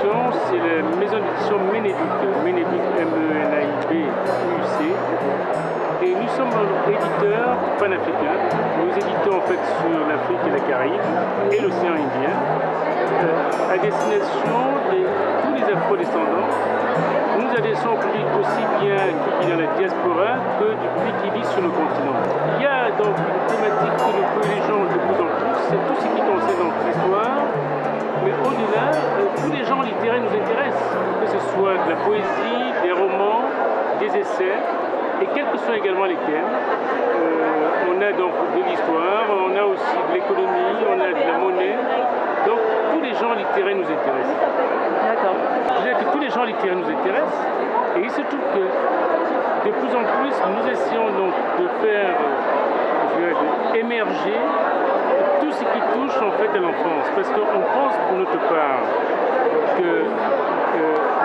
édition, c'est la maison d'édition Ménébic, Ménébic M-E-N-A-I-B-U-C. Et nous sommes éditeurs panafricains. Nous éditons en fait sur l'Afrique et la Caraïbe et l'océan Indien à destination de tous les afro-descendants. Nous adressons au public aussi bien qui vit dans la diaspora que du public qui vit sur le continent. Il y a donc une thématique que nous privilégions de plus en plus, c'est tout ce qui concerne donc l'histoire. Mais au-delà, tous les genres littéraires nous intéressent, que ce soit de la poésie, des romans, des essais, et quels que soient également les thèmes. On a donc de l'histoire, on a aussi de l'économie, on a de la monnaie. Donc tous les genres littéraires nous intéressent. D'accord. Je veux dire que tous les genres littéraires nous intéressent, et il se trouve que de plus en plus, nous essayons donc de faire émerger tout ce qui touche en fait à l'enfance, parce qu'on pense pour notre part que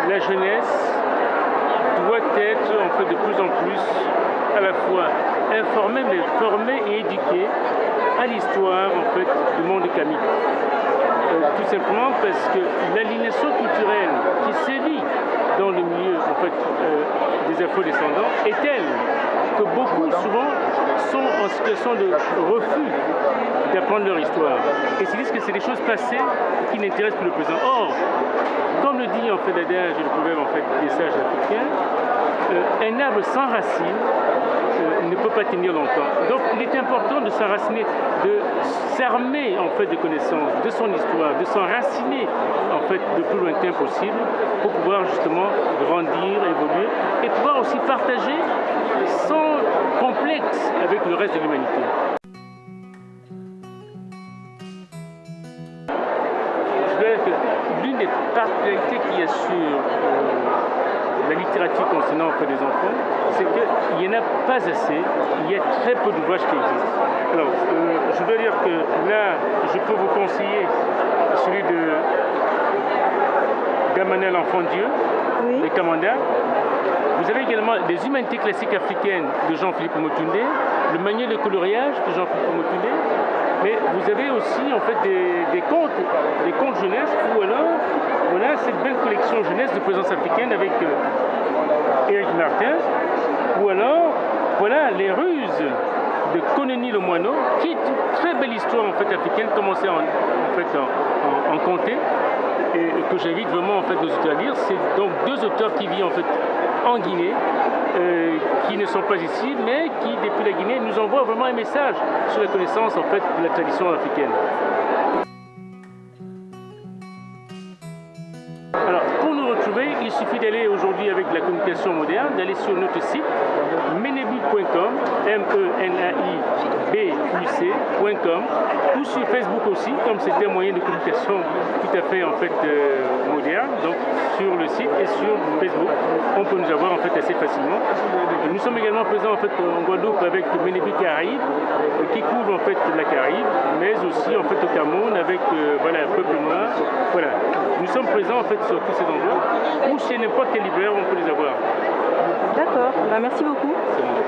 la jeunesse doit être en fait de plus en plus à la fois informée mais formée et éduquée à l'histoire en fait du monde kamique. Tout simplement parce que l'aliénation culturelle qui sévit dans le milieu en fait, des afro-descendants est telle que beaucoup souvent sont en situation de refus d'apprendre leur histoire. Et se disent que c'est des choses passées qui n'intéressent plus le présent. Or, comme le dit en fait l'adage et le proverbe en fait, des sages africains, un arbre sans racines ne peut pas tenir longtemps. Donc il est important de s'enraciner, de s'armer en fait de connaissances de son histoire, de s'enraciner en fait le plus lointain possible pour pouvoir justement grandir, évoluer et pouvoir aussi partager sans complexe avec le reste de l'humanité. Je dirais que l'une des particularités qu'il y a sur la littérature concernant auprès des enfants, c'est qu'il n'y en a pas assez, il y a très peu d'ouvrages qui existent. Alors, je dois dire que là, je peux vous conseiller celui de Gamana l'Enfant Dieu, Oui. de Kamanda. Vous avez également des humanités classiques africaines de Jean-Philippe Motunde, le manuel de coloriage de Jean-Philippe Motunde, mais vous avez aussi en fait des contes jeunesse, ou alors voilà cette belle collection jeunesse de présence africaine avec Éric Martin, ou alors voilà les ruses de Koneni le Moineau, qui est une très belle histoire en fait africaine, commencée en comté, et que j'invite vraiment en fait nos auteurs à lire. C'est donc deux auteurs qui vivent en fait en Guinée, qui ne sont pas ici, mais qui depuis la Guinée nous envoient vraiment un message sur la connaissance en fait de la tradition africaine. Alors, pour nous retrouver, il suffit d'aller aujourd'hui avec la communication moderne, d'aller sur notre site menebic.com, MENAIBUC.com, ou sur Facebook aussi, comme c'était un moyen de communication tout à fait en fait moderne. Donc sur le site et sur Facebook, on peut nous avoir en fait assez facilement. Et nous sommes également présents en fait en Guadeloupe avec Ménébic Caraïbe, qui couvre en fait la Caraïbe, mais aussi en fait au Cameroun avec voilà un peuple noir. Voilà, nous sommes présents en fait sur tous ces endroits, ou chez n'importe quel libraire on peut les avoir. D'accord, bah, merci beaucoup. C'est bon.